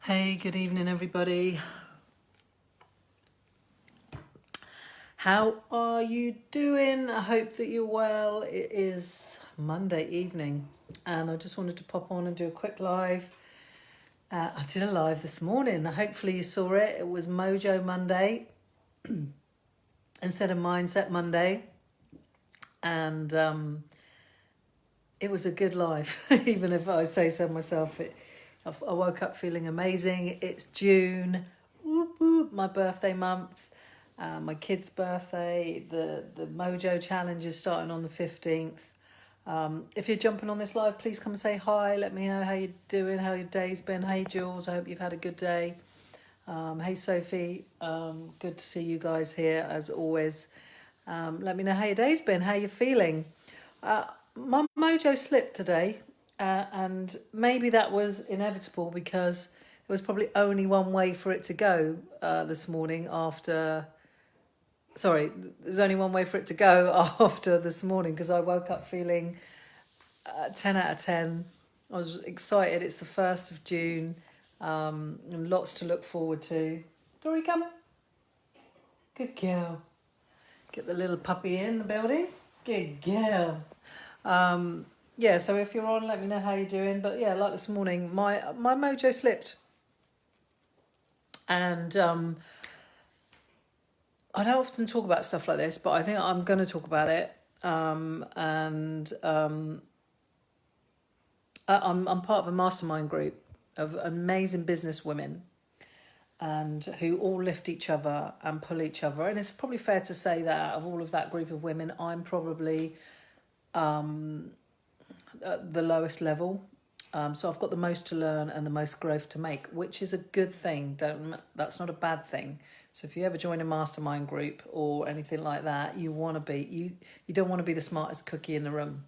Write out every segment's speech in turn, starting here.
Hey, good evening, everybody. How are you doing? I hope that you're well. It is Monday evening, and I just wanted to pop on and do a quick live. I did a live this morning. Hopefully, you saw it. It was Mojo Monday instead of Mindset Monday, and it was a good live. Even if I say so myself, I woke up feeling amazing. It's June, whoop, whoop, my birthday month. My kid's birthday, the Mojo Challenge is starting on the 15th. If you're jumping on this live, please come and say hi. Let me know how you're doing, how your day's been. Hey, Jules, I hope you've had a good day. Hey, Sophie, good to see you guys here as always. Let me know how your day's been, how you're feeling. My Mojo slipped today, and maybe that was inevitable because there was probably only one way for it to go this morning after. Sorry, there's only one way for it to go after this morning because I woke up feeling 10 out of 10. I was excited. It's the 1st of June. And lots to look forward to. Dory, come. Good girl. Get the little puppy in the building. Good girl. Yeah, so if you're on, let me know how you're doing. But yeah, like this morning, my Mojo slipped. And I don't often talk about stuff like this, but I think I'm going to talk about it. I'm part of a mastermind group of amazing business women, and who all lift each other and pull each other. And it's probably fair to say that out of all of that group of women, I'm probably at the lowest level. So I've got the most to learn and the most growth to make, which is a good thing. That's not a bad thing. So if you ever join a mastermind group or anything like that, you want to be you don't want to be the smartest cookie in the room.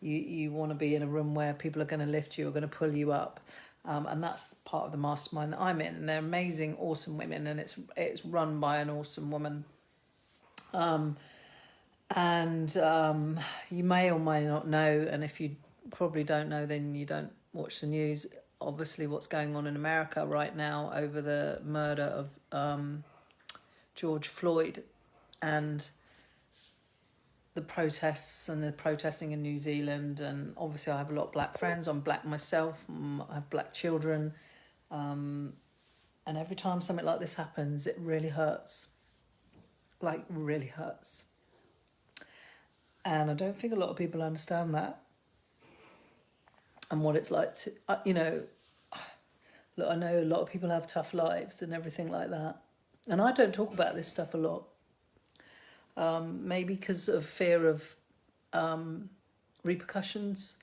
You want to be in a room where people are going to lift you, are going to pull you up, and that's part of the mastermind that I'm in. And they're amazing, awesome women, and it's run by an awesome woman. You may or may not know, and if you probably don't know, then you don't watch the news. Obviously, what's going on in America right now over the murder of George Floyd, and the protests and the protesting in New Zealand. And obviously I have a lot of black friends. I'm black myself. I have black children. And every time something like this happens, it really hurts. Like, really hurts. And I don't think a lot of people understand that. And what it's like to, look, I know a lot of people have tough lives and everything like that. And I don't talk about this stuff a lot. Maybe because of fear of repercussions,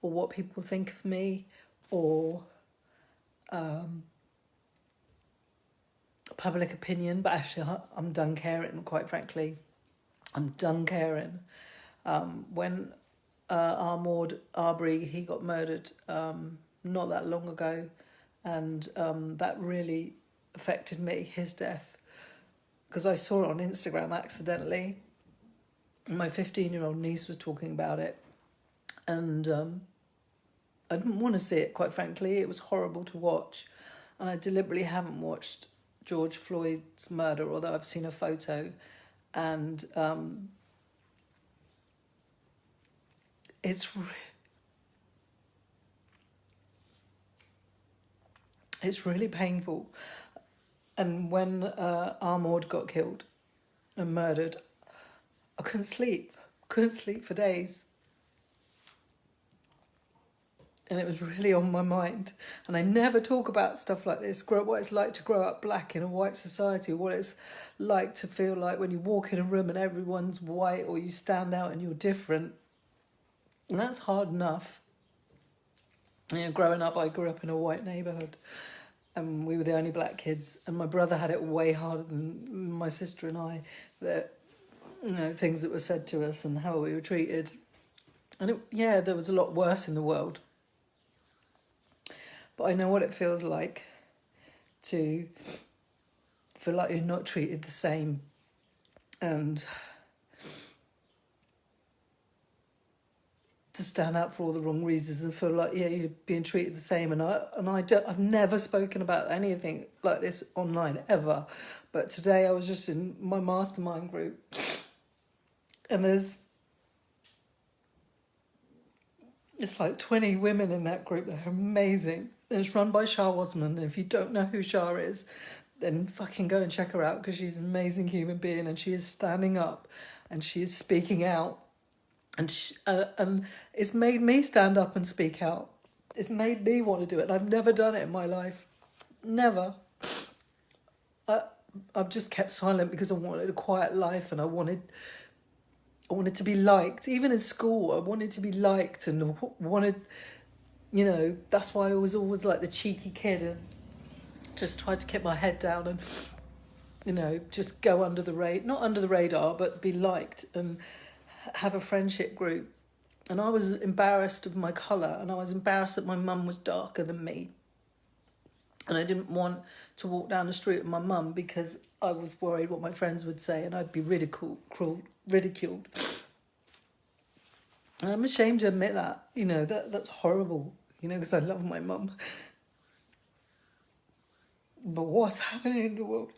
or what people think of me, or public opinion. But actually, I'm done caring, quite frankly. I'm done caring. When Ahmaud Arbery, he got murdered not that long ago, and that really affected me, his death, because I saw it on Instagram accidentally. My 15-year-old niece was talking about it, and I didn't want to see it, quite frankly. It was horrible to watch, and I deliberately haven't watched George Floyd's murder, although I've seen a photo, and it's really painful. And when Ahmaud got killed and murdered, I couldn't sleep for days. And it was really on my mind. And I never talk about stuff like this, what it's like to grow up black in a white society, what it's like to feel like when you walk in a room and everyone's white, or you stand out and you're different. And that's hard enough. Growing up, I grew up in a white neighbourhood, and we were the only black kids, and my brother had it way harder than my sister and I. That, things that were said to us and how we were treated. And there was a lot worse in the world. But I know what it feels like to feel like you're not treated the same. And to stand up for all the wrong reasons and feel like, yeah, you're being treated the same. And I've never spoken about anything like this online ever. But today I was just in my mastermind group, and it's like 20 women in that group. They're amazing. And it's run by Shah Osman. And if you don't know who Shah is, then fucking go and check her out, because she's an amazing human being, and she is standing up and she is speaking out. And it's made me stand up and speak out. It's made me want to do it. And I've never done it in my life. Never. I've just kept silent because I wanted a quiet life, and I wanted to be liked. Even in school, I wanted to be liked, and wanted, that's why I was always like the cheeky kid and just tried to keep my head down and, just go not under the radar, but be liked and have a friendship group. And I was embarrassed of my colour, and I was embarrassed that my mum was darker than me. And I didn't want to walk down the street with my mum because I was worried what my friends would say, and I'd be ridiculed. And I'm ashamed to admit that, that's horrible, because I love my mum. But what's happening in the world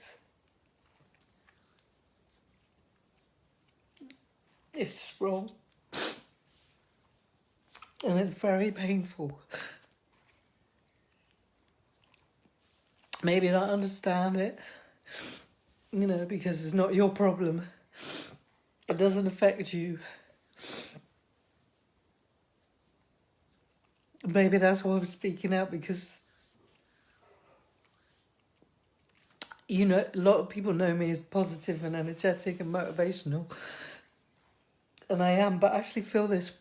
is just wrong. And it's very painful. Maybe not understand it, because it's not your problem. It doesn't affect you. Maybe that's why I'm speaking out, because, a lot of people know me as positive and energetic and motivational. And I am, but I actually feel this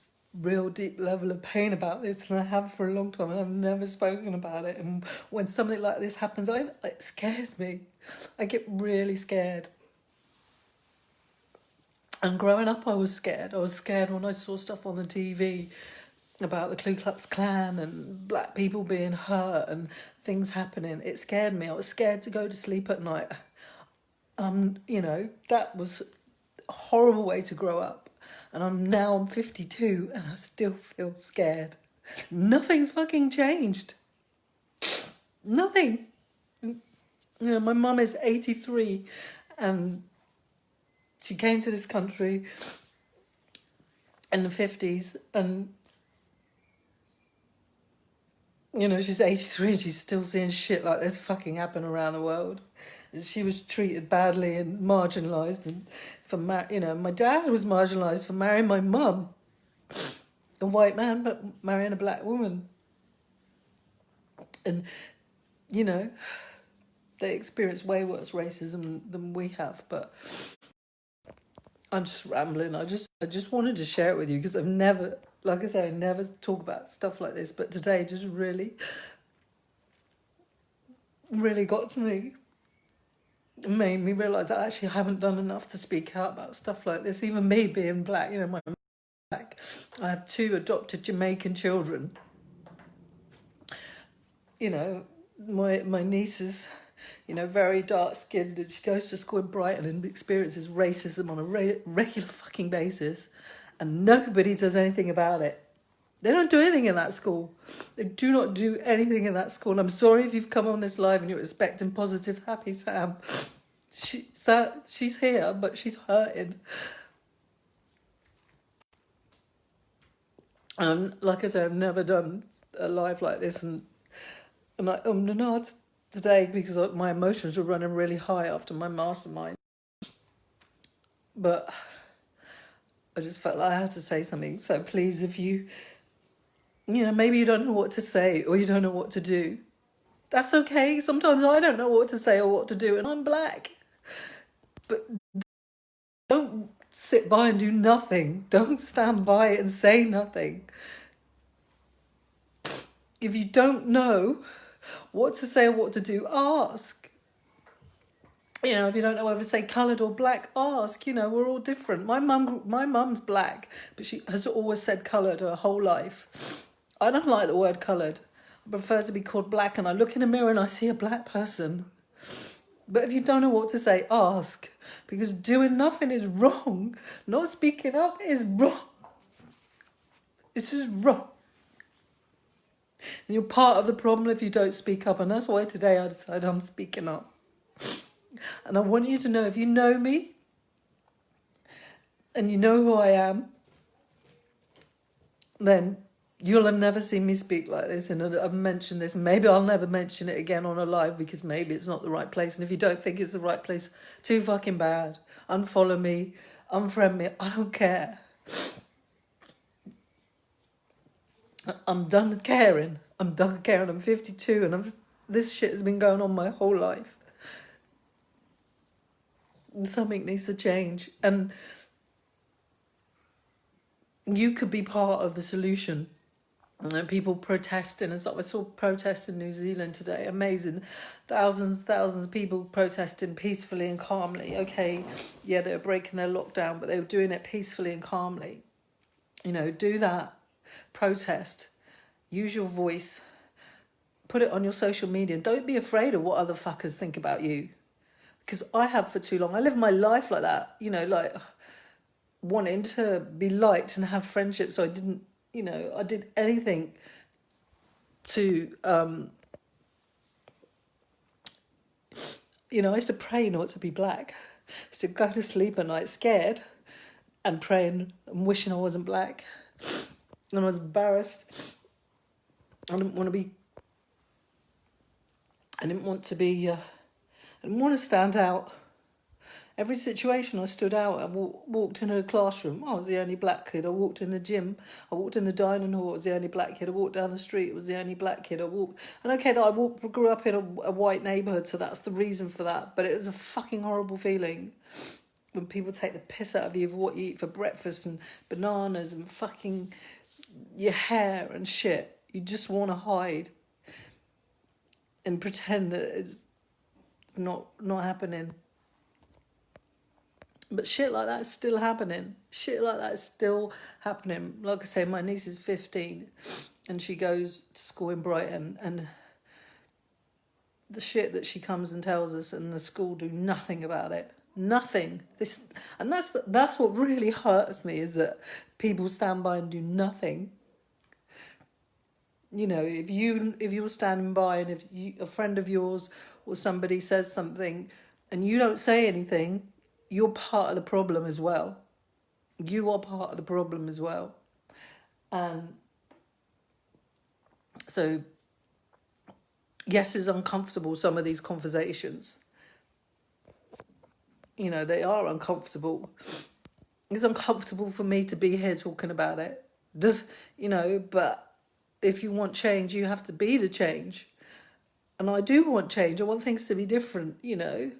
real deep level of pain about this, and I have for a long time, and I've never spoken about it. And when something like this happens, it scares me. I get really scared. And growing up, I was scared. I was scared when I saw stuff on the TV about the Ku Klux Klan and black people being hurt and things happening. It scared me. I was scared to go to sleep at night. That was a horrible way to grow up. And I'm 52 and I still feel scared. Nothing's fucking changed. Nothing. My mum is 83 and she came to this country in the 50s, and she's 83 and she's still seeing shit like this fucking happen around the world. And she was treated badly and marginalised, and my dad was marginalised for marrying my mum, a white man, but marrying a black woman. And, they experience way worse racism than we have, but I'm just rambling. I just wanted to share it with you because I've never, like I say, I never talk about stuff like this, but today just really, really got to me. It made me realise that actually I haven't done enough to speak out about stuff like this. Even me being black, my black. I have 2 adopted Jamaican children. My niece is, very dark-skinned, and she goes to school in Brighton and experiences racism on a regular fucking basis, and nobody does anything about it. They don't do anything in that school. They do not do anything in that school. And I'm sorry if you've come on this live and you're expecting positive, happy Sam. She's here, but she's hurting. And like I said, I've never done a live like this, and I'm not today because my emotions were running really high after my mastermind. But I just felt like I had to say something. So please, if you maybe you don't know what to say or you don't know what to do, that's okay. Sometimes I don't know what to say or what to do, and I'm black. But don't sit by and do nothing. Don't stand by and say nothing. If you don't know what to say or what to do, ask. If you don't know whether to say coloured or black, ask. We're all different. My mum's black, but she has always said coloured her whole life. I don't like the word coloured. I prefer to be called black, and I look in the mirror and I see a black person. But if you don't know what to say, ask. Because doing nothing is wrong. Not speaking up is wrong. It's just wrong. And you're part of the problem if you don't speak up. And that's why today I decided I'm speaking up. And I want you to know, if you know me and you know who I am, then you'll have never seen me speak like this. And I've mentioned this. Maybe I'll never mention it again on a live because maybe it's not the right place. And if you don't think it's the right place, too fucking bad. Unfollow me, unfriend me. I don't care. I'm done caring. I'm done caring. I'm 52 and this shit has been going on my whole life. And something needs to change. And you could be part of the solution. And people protesting and stuff. I saw protests in New Zealand today. Amazing. Thousands of people protesting peacefully and calmly. Okay, yeah, they were breaking their lockdown, but they were doing it peacefully and calmly. You know, do that. Protest. Use your voice. Put it on your social media. Don't be afraid of what other fuckers think about you. Because I have for too long. I lived my life like that. You know, like wanting to be liked and have friendships. So I didn't, you know, I did anything to, you know, I used to pray not to be black. I used to go to sleep at night scared and praying and wishing I wasn't black. And I was embarrassed. I didn't want to be, I didn't want to stand out. Every situation I stood out. I walked in a classroom, I was the only black kid. I walked in the gym, I walked in the dining hall, I was the only black kid. I walked down the street, I was the only black kid. And okay, that I grew up in a white neighbourhood, so that's the reason for that. But it was a fucking horrible feeling when people take the piss out of you for what you eat for breakfast and bananas and fucking your hair and shit. You just want to hide and pretend that it's not happening. But shit like that is still happening. Shit like that is still happening. Like I say, my niece is 15 and she goes to school in Brighton, and the shit that she comes and tells us and the school do nothing about it. Nothing. And that's what really hurts me, is that people stand by and do nothing. You know, if you're standing by and if a friend of yours or somebody says something and you don't say anything, you're part of the problem as well. You are part of the problem as well. And so, yes, it's uncomfortable, some of these conversations. You know, they are uncomfortable. It's uncomfortable for me to be here talking about it. But if you want change, you have to be the change. And I do want change. I want things to be different, you know.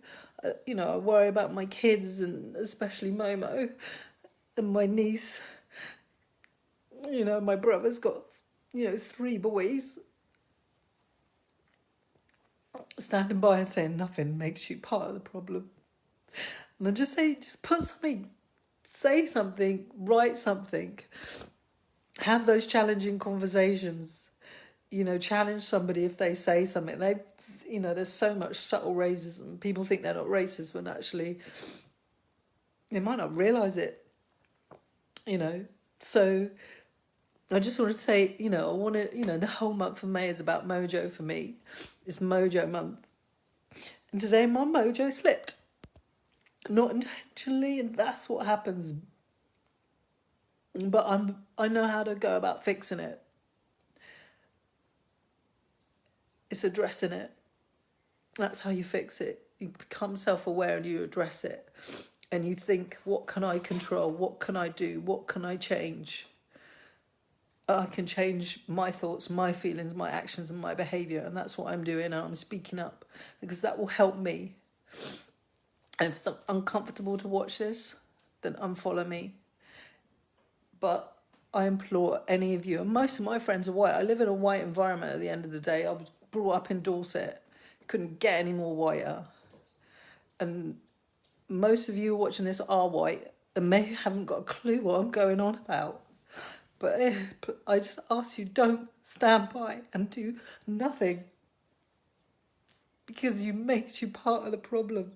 I worry about my kids, and especially Momo and my niece. You know, my brother's got, 3 boys. Standing by and saying nothing makes you part of the problem. And I just put something, say something, write something. Have those challenging conversations. Challenge somebody if they say something. There's so much subtle racism. People think they're not racist when actually they might not realise it. So I just want to say, I want to, the whole month of May is about mojo for me. It's Mojo Month. And today my mojo slipped. Not intentionally, and that's what happens. But I know how to go about fixing it. It's addressing it. That's how you fix it. You become self-aware and you address it. And you think, what can I control? What can I do? What can I change? I can change my thoughts, my feelings, my actions and my behaviour. And that's what I'm doing. And I'm speaking up because that will help me. And if it's uncomfortable to watch this, then unfollow me. But I implore any of you, and most of my friends are white. I live in a white environment at the end of the day. I was brought up in Dorset. Couldn't get any more whiter. And most of you watching this are white and maybe haven't got a clue what I'm going on about. But I just ask you, don't stand by and do nothing. Because makes you part of the problem.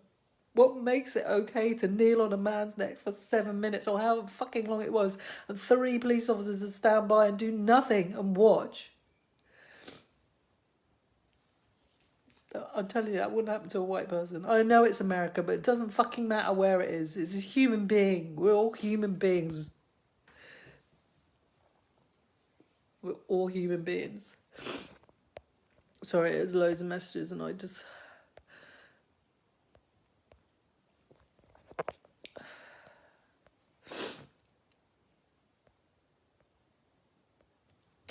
What makes it okay to kneel on a man's neck for 7 minutes or however fucking long it was, and 3 police officers to stand by and do nothing and watch? I'm telling you, that wouldn't happen to a white person. I know it's America, but it doesn't fucking matter where it is. It's a human being. We're all human beings. We're all human beings. Sorry, there's loads of messages and I just...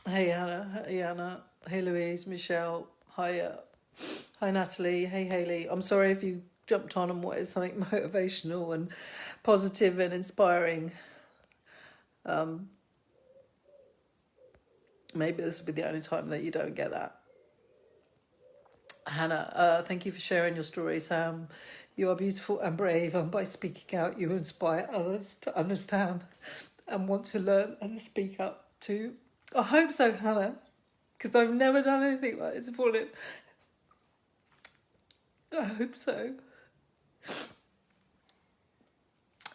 Hey Hannah, hey Anna, hey Louise, Michelle, hi Natalie, hey Hayley. I'm sorry if you jumped on what is something motivational and positive and inspiring. Maybe this will be the only time that you don't get that. Hannah, thank you for sharing your story, Sam. You are beautiful and brave, and by speaking out, you inspire others to understand and want to learn and speak up too. I hope so, Hannah, because I've never done anything like this before. I hope so.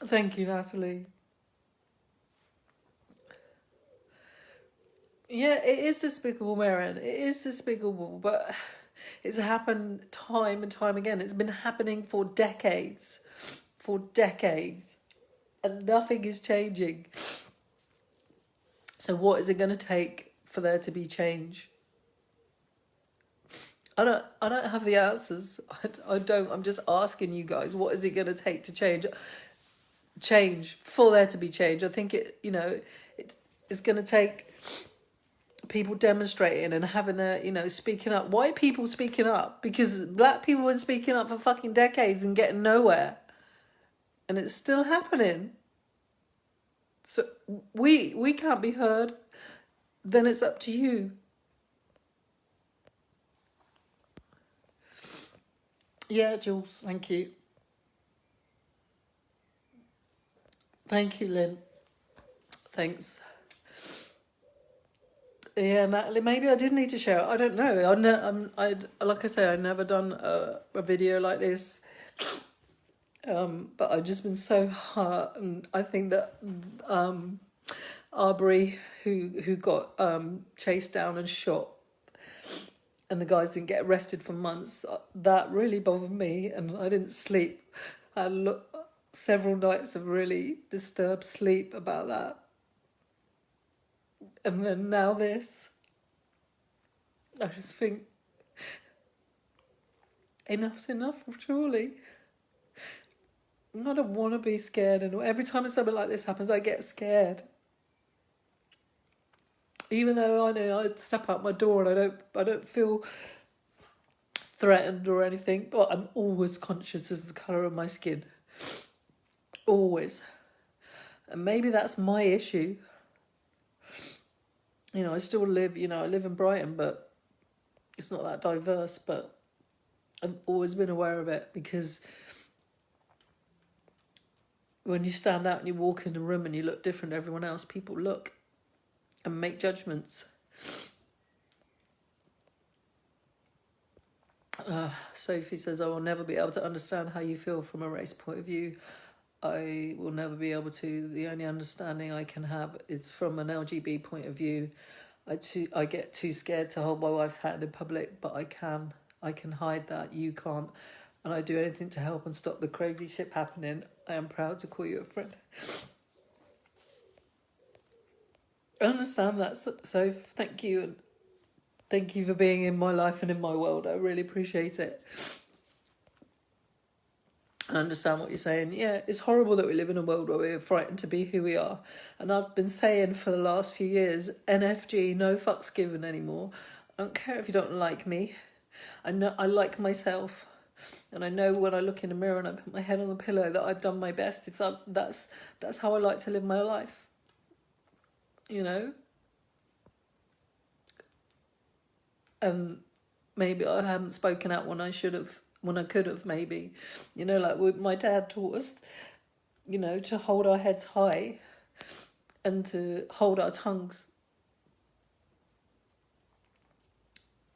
Thank you, Natalie. Yeah, it is despicable, Maren. It is despicable, but it's happened time and time again. It's been happening for decades. For decades. And nothing is changing. So what is it going to take for there to be change? I don't have the answers. I don't. I'm just asking you guys, what is it going to take to change for there to be change? I think it's going to take people demonstrating and having their, speaking up. White people speaking up, because black people have been speaking up for fucking decades and getting nowhere. And it's still happening. So we can't be heard. Then it's up to you. Yeah, Jules, thank you. Thank you, Lynn. Thanks. Yeah, Natalie, maybe I did need to share it. I don't know. Like I say, I've never done a video like this. But I've just been so hurt, and I think that Arbery, who got chased down and shot, and the guys didn't get arrested for months, that really bothered me, and I didn't sleep. I had several nights of really disturbed sleep about that. And then now this. I just think enough's enough, surely. I don't want to be scared, and every time something like this happens, I get scared. Even though I know I'd step out my door and I don't feel threatened or anything, but I'm always conscious of the colour of my skin. Always. And maybe that's my issue. I still live, I live in Brighton, but it's not that diverse, but I've always been aware of it, because when you stand out and you walk in a room and you look different to everyone else, people look and make judgments. Sophie says, I will never be able to understand how you feel from a race point of view. I will never be able to. The only understanding I can have is from an LGB point of view. I get too scared to hold my wife's hand in public, but I can hide that. You can't. And I do anything to help and stop the crazy shit happening. I am proud to call you a friend. I understand that, so thank you, and thank you for being in my life and in my world. I really appreciate it. I understand what you're saying. Yeah, it's horrible that we live in a world where we're frightened to be who we are. And I've been saying for the last few years, NFG, no fucks given anymore. I don't care if you don't like me. I know I like myself. And I know when I look in the mirror and I put my head on the pillow that I've done my best. If that's how I like to live my life. And maybe I haven't spoken out when I should have, when I could have, maybe. Like my dad taught us, to hold our heads high and to hold our tongues.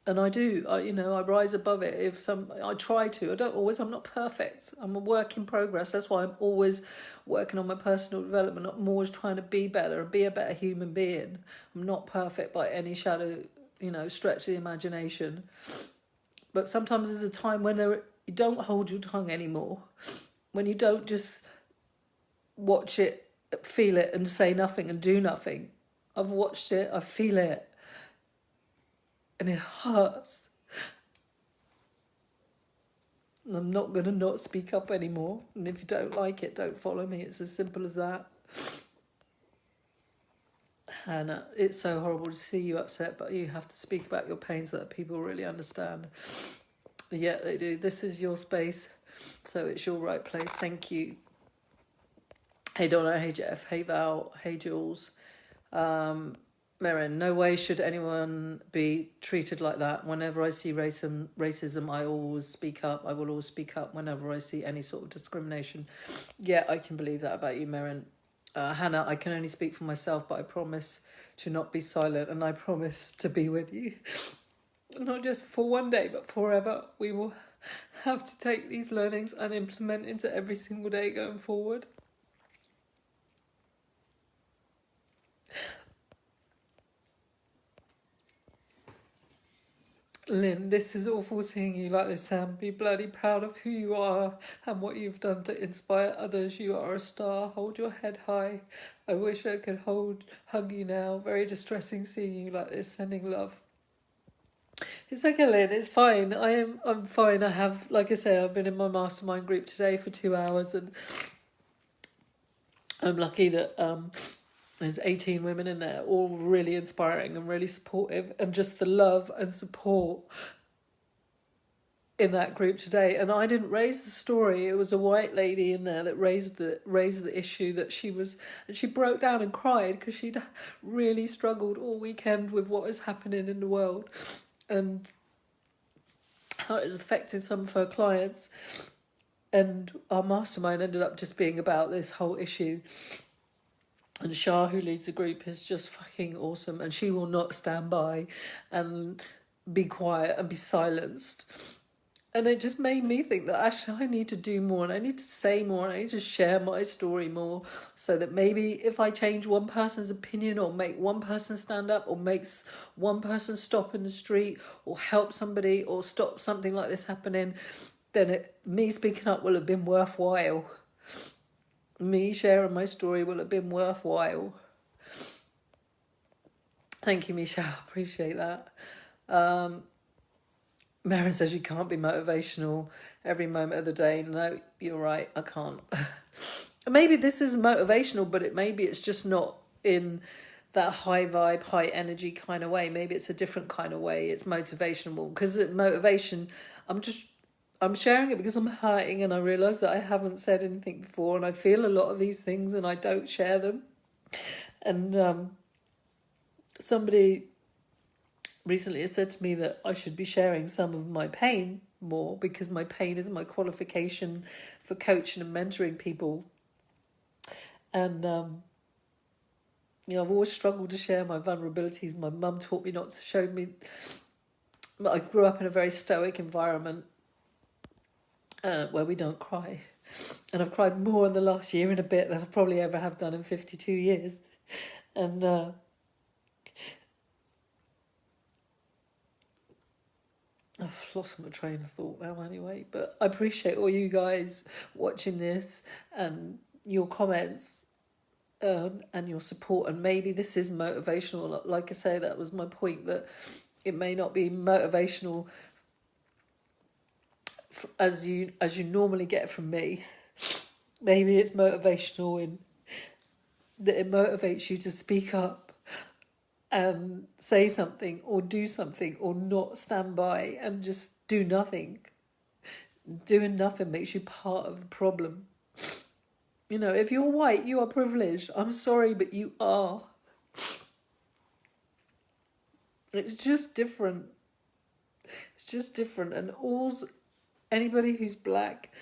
And I do, I rise above it. I try to. I don't always. I'm not perfect. I'm a work in progress. That's why I'm always working on my personal development. I'm always trying to be better and be a better human being. I'm not perfect by any shadow, stretch of the imagination. But sometimes there's a time when you don't hold your tongue anymore. When you don't just watch it, feel it, and say nothing and do nothing. I've watched it. I feel it. And it hurts. And I'm not going to not speak up anymore. And if you don't like it, don't follow me. It's as simple as that. And it's so horrible to see you upset, but you have to speak about your pains so that people really understand. Yeah, they do. This is your space, so it's your right place. Thank you. Hey Donna, hey Jeff, hey Val, hey Jules. Merrin, no way should anyone be treated like that. Whenever I see racism, I always speak up. I will always speak up whenever I see any sort of discrimination. Yeah, I can believe that about you, Merrin. Hannah, I can only speak for myself, but I promise to not be silent, and I promise to be with you. Not just for one day, but forever. We will have to take these learnings and implement into every single day going forward. Lynn, this is awful seeing you like this, Sam. Be bloody proud of who you are and what you've done to inspire others. You are a star. Hold your head high. I wish I could hug you now. Very distressing seeing you like this. Sending love. It's okay, Lynn. It's fine. I'm fine. I have, like I say, I've been in my mastermind group today for 2 hours, and I'm lucky that there's 18 women in there, all really inspiring and really supportive, and just the love and support in that group today. And I didn't raise the story. It was a white lady in there that raised the issue that and she broke down and cried because she'd really struggled all weekend with what is happening in the world and how it is affecting some of her clients. And our mastermind ended up just being about this whole issue. And Shah, who leads the group, is just fucking awesome. And she will not stand by and be quiet and be silenced. And it just made me think that actually I need to do more, and I need to say more, and I need to share my story more, so that maybe if I change one person's opinion, or make one person stand up, or makes one person stop in the street, or help somebody, or stop something like this happening, then me speaking up will have been worthwhile. Me sharing my story will have been worthwhile. Thank you, Michelle. Appreciate that. Maren says you can't be motivational every moment of the day. No, you're right. I can't. Maybe this is motivational, but maybe it's just not in that high vibe, high energy kind of way. Maybe it's a different kind of way. It's motivational, because motivation, I'm sharing it because I'm hurting, and I realise that I haven't said anything before, and I feel a lot of these things and I don't share them. And somebody recently has said to me that I should be sharing some of my pain more, because my pain is my qualification for coaching and mentoring people. And I've always struggled to share my vulnerabilities. My mum taught me not to show me. I grew up in a very stoic environment, where we don't cry. And I've cried more in the last year and a bit than I probably ever have done in 52 years. And I've lost my train of thought now anyway. But I appreciate all you guys watching this and your comments and your support. And maybe this is motivational. Like I say, that was my point, that it may not be motivational as you normally get from me. Maybe it's motivational in that it motivates you to speak up and say something, or do something, or not stand by and just do nothing. Doing nothing makes you part of the problem. If you're white, you are privileged. I'm sorry, but you are. It's just different. And anybody who's black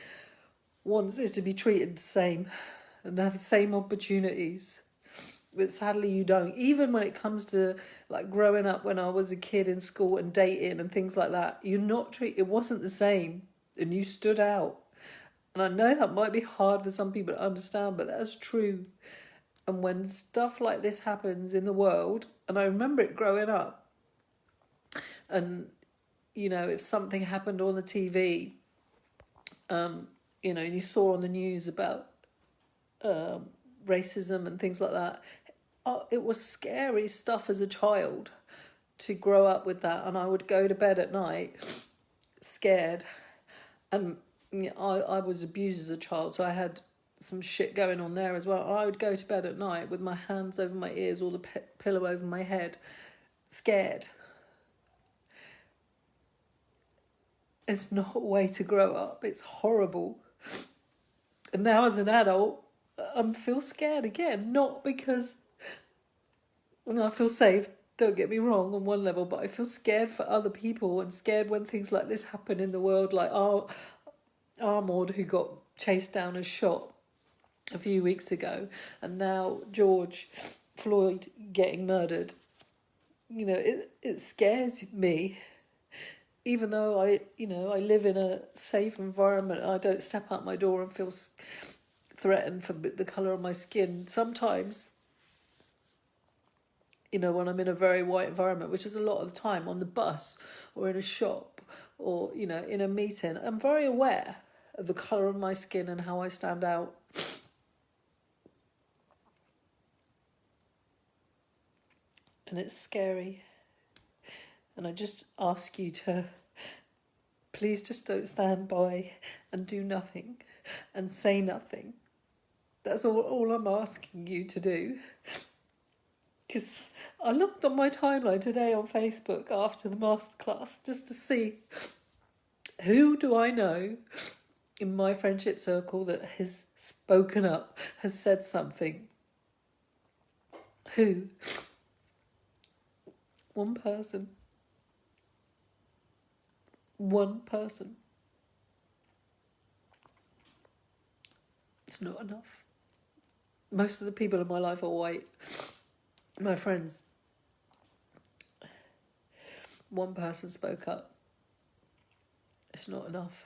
wants is to be treated the same and have the same opportunities. But sadly, you don't. Even when it comes to like growing up, when I was a kid in school and dating and things like that, you're not treat. It wasn't the same, and you stood out. And I know that might be hard for some people to understand, but that's true. And when stuff like this happens in the world, and I remember it growing up, and you know, if something happened on the TV, you know, and you saw on the news about racism and things like that, it was scary stuff as a child to grow up with that. And I would go to bed at night scared, and you know, I was abused as a child, so I had some shit going on there as well. I would go to bed at night with my hands over my ears or the pillow over my head, scared. It's not a way to grow up. It's horrible. And now as an adult, I feel scared again. Not because I feel safe, don't get me wrong, on one level, but I feel scared for other people and scared when things like this happen in the world, like Armand, who got chased down and shot a few weeks ago, and now George Floyd getting murdered. You know, it scares me. Even though I live in a safe environment, I don't step out my door and feel threatened for the colour of my skin. Sometimes, you know, when I'm in a very white environment, which is a lot of the time, on the bus or in a shop or, you know, in a meeting, I'm very aware of the colour of my skin and how I stand out. And it's scary. And I just ask you to please just don't stand by and do nothing and say nothing. That's all I'm asking you to do. Because I looked on my timeline today on Facebook after the masterclass just to see who do I know in my friendship circle that has spoken up, has said something. Who? One person. One person. It's not enough. Most of the people in my life are white. My friends. One person spoke up. It's not enough.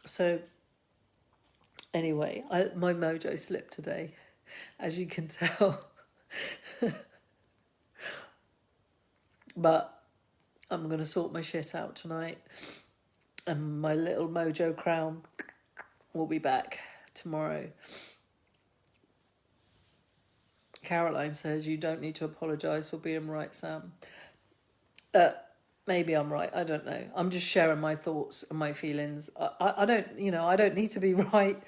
So, anyway, my mojo slipped today, as you can tell. But I'm going to sort my shit out tonight. And my little mojo crown will be back tomorrow. Caroline says, you don't need to apologise for being right, Sam. Maybe I'm right. I don't know. I'm just sharing my thoughts and my feelings. I don't, I don't need to be right.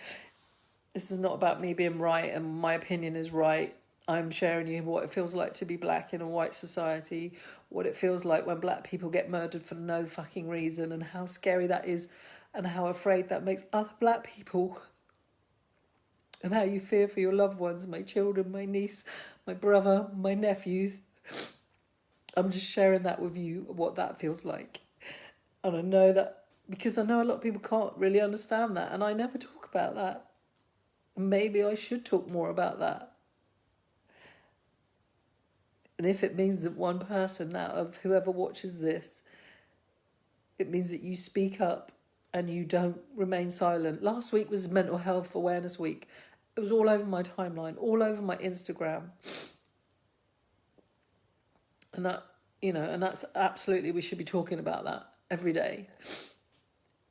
This is not about me being right and my opinion is right. I'm sharing you what it feels like to be black in a white society, what it feels like when black people get murdered for no fucking reason, and how scary that is, and how afraid that makes other black people, and how you fear for your loved ones, my children, my niece, my brother, my nephews. I'm just sharing that with you, what that feels like. And I know that, because I know a lot of people can't really understand that, and I never talk about that. Maybe I should talk more about that. And if it means that one person out of whoever watches this, it means that you speak up and you don't remain silent. Last week was Mental Health Awareness Week. It was all over my timeline, all over my Instagram. And that, and that's absolutely, we should be talking about that every day.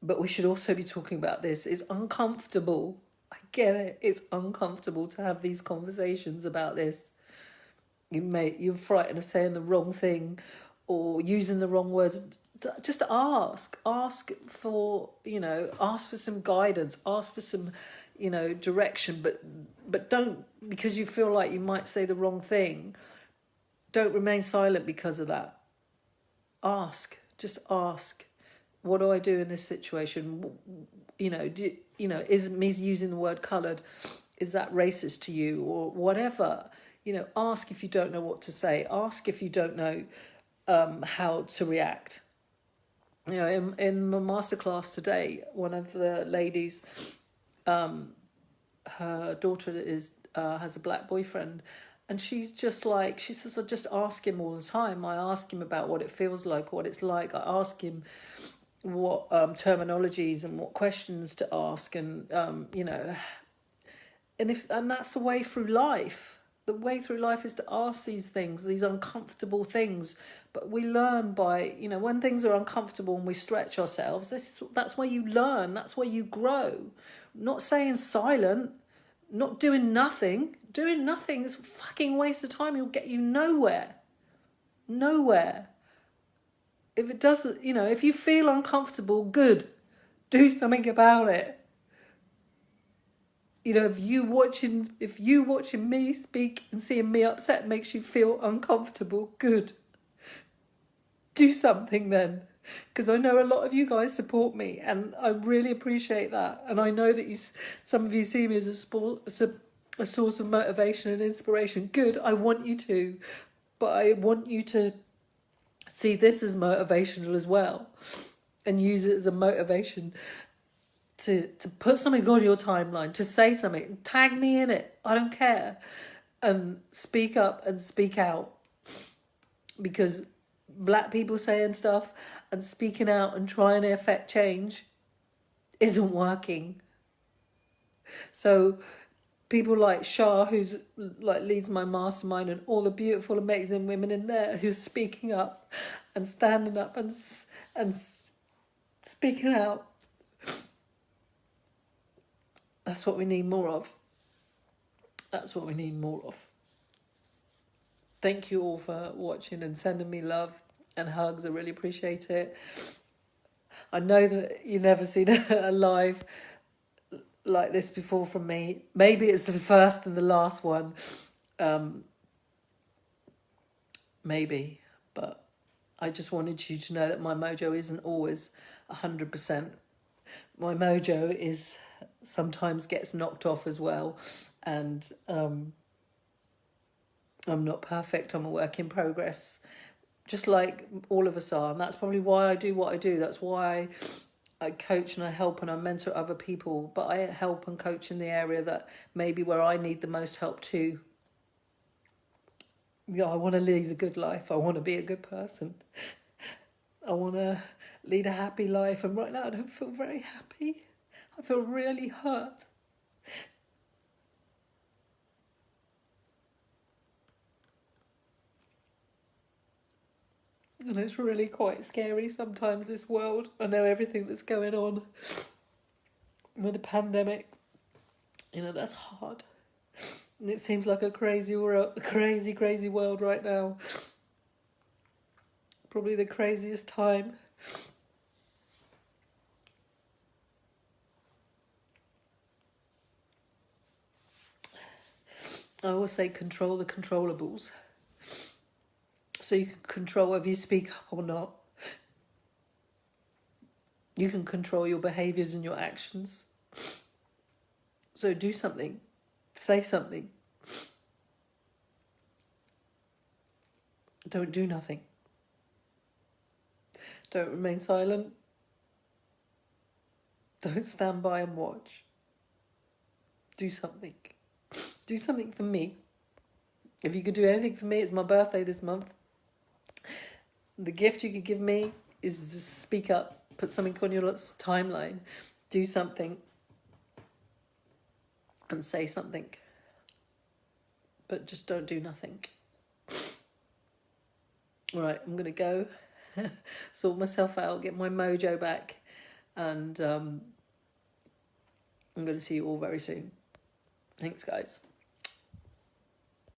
But we should also be talking about this. It's uncomfortable. I get it. It's uncomfortable to have these conversations about this. You're frightened of saying the wrong thing or using the wrong words. Just ask for, ask for some guidance, ask for some, direction, but don't, because you feel like you might say the wrong thing, don't remain silent because of that. Just ask, what do I do in this situation? Is me using the word coloured, is that racist to you, or whatever? Ask if you don't know what to say. Ask if you don't know how to react. In my masterclass today, one of the ladies, her daughter is has a black boyfriend, and she's just like, she says, I just ask him all the time. I ask him about what it feels like, what it's like. I ask him what terminologies and what questions to ask, and you know, and that's the way through life. The way through life is to ask these things, these uncomfortable things. But we learn by, you know, when things are uncomfortable and we stretch ourselves, that's where you learn, that's where you grow. Not staying silent, not doing nothing. Doing nothing is a fucking waste of time. It'll get you nowhere. Nowhere. If it doesn't, you know, if you feel uncomfortable, good. Do something about it. You know, if you watching me speak and seeing me upset makes you feel uncomfortable, good. Do something then. Because I know a lot of you guys support me, and I really appreciate that. And I know that some of you see me as a source of motivation and inspiration. Good, I want you to. But I want you to see this as motivational as well, and use it as a motivation to put something on your timeline, to say something, tag me in it, I don't care, and speak up and speak out. Because black people saying stuff and speaking out and trying to affect change isn't working. So people like Shah, who's like leads my mastermind, and all the beautiful, amazing women in there who's speaking up and standing up and speaking out. That's what we need more of. That's what we need more of. Thank you all for watching and sending me love and hugs. I really appreciate it. I know that you've never seen a live like this before from me. Maybe it's the first and the last one. Maybe. But I just wanted you to know that my mojo isn't always 100%. My mojo sometimes gets knocked off as well. And I'm not perfect. I'm a work in progress, just like all of us are. And that's probably why I do what I do. That's why I coach and I help and I mentor other people. But I help and coach in the area that maybe where I need the most help too. Yeah, I want to lead a good life. I want to be a good person. I want to lead a happy life. And right now I don't feel very happy. I feel really hurt. And it's really quite scary sometimes, this world. I know everything that's going on with the pandemic. You know, that's hard. And it seems like a crazy world right now. Probably the craziest time. I always say control the controllables. So you can control whether you speak up or not. You can control your behaviours and your actions. So do something. Say something. Don't do nothing. Don't remain silent. Don't stand by and watch. Do something. Do something for me. If you could do anything for me, it's my birthday this month. The gift you could give me is to speak up, put something on your timeline, do something, and say something. But just don't do nothing. All right, I'm going to go sort myself out, get my mojo back, and I'm going to see you all very soon. Thanks, guys.